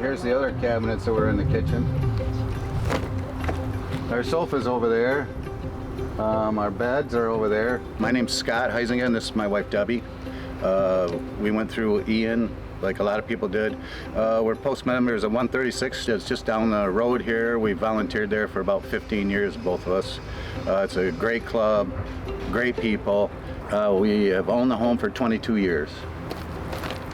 here's the other cabinets that were in the kitchen. Our sofa's over there. Our beds are over there. My name's Scott Heisingen. This is my wife Debbie. We went through Ian like a lot of people did. We're post members of 136. It's just down the road here. We volunteered there for about 15 years, both of us. It's a great club, great people. We have owned the home for 22 years.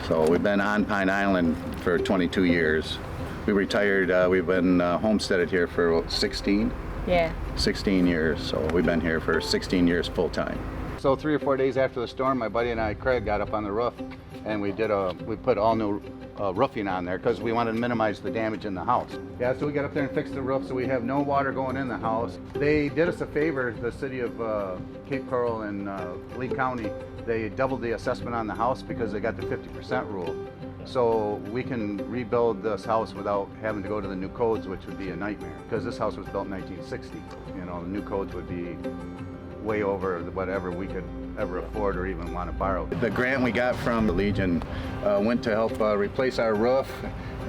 So we've been on Pine Island for 22 years. We retired, we've been homesteaded here for 16 years. So we've been here for 16 years full time. So 3 or 4 days after the storm, my buddy and I, Craig, got up on the roof and we put all new roofing on there because we wanted to minimize the damage in the house. Yeah, so we got up there and fixed the roof so we have no water going in the house. They did us a favor, the city of Cape Coral and Lee County. They doubled the assessment on the house because they got the 50% rule. So we can rebuild this house without having to go to the new codes, which would be a nightmare because this house was built in 1960. You know, the new codes would be way over whatever we could ever afford or even want to borrow. The grant we got from the Legion went to help replace our roof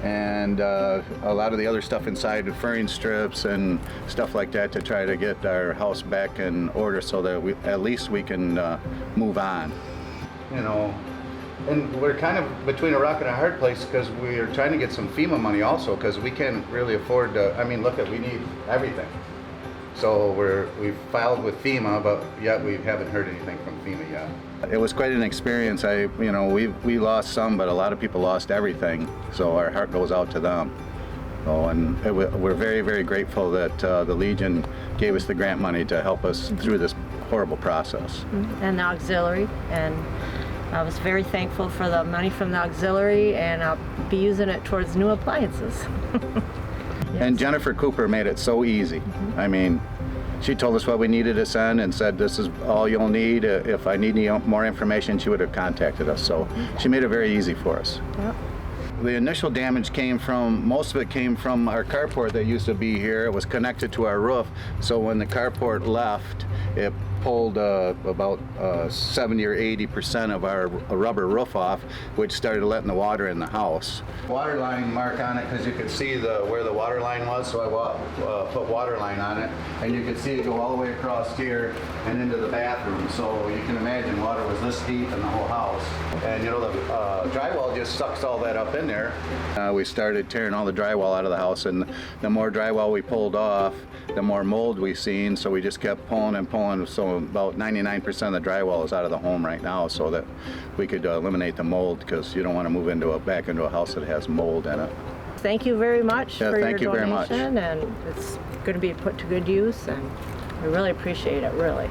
and a lot of the other stuff inside, the furring strips and stuff like that, to try to get our house back in order so that at least we can move on. You know, and we're kind of between a rock and a hard place because we're trying to get some FEMA money also because we can't really afford to, I mean, look, we need everything. So we've filed with FEMA, but yet we haven't heard anything from FEMA yet. It was quite an experience. We lost some, but a lot of people lost everything. So our heart goes out to them. So, and we're very, very grateful that the Legion gave us the grant money to help us through this horrible process. And the auxiliary, and I was very thankful for the money from the auxiliary, and I'll be using it towards new appliances. Yes. And Jennifer Cooper made it so easy. I mean, she told us what we needed to send and said, this is all you'll need. If I need any more information, she would have contacted us. So she made it very easy for us. Yep. The initial damage most of it came from our carport that used to be here. It was connected to our roof. So when the carport left, it pulled about 70 or 80% of our rubber roof off, which started letting the water in the house. Water line mark on it because you could see where the water line was, so I put water line on it, and you could see it go all the way across here and into the bathroom. So you can imagine water was this deep in the whole house. And you know, the drywall just sucks all that up in there. We started tearing all the drywall out of the house, and the more drywall we pulled off, the more mold we seen, so we just kept pulling and pulling. So about 99% of the drywall is out of the home right now, so that we could eliminate the mold, because you don't want to move back into a house that has mold in it. Thank you very much for your donation, very much. And it's going to be put to good use, and we really appreciate it, really.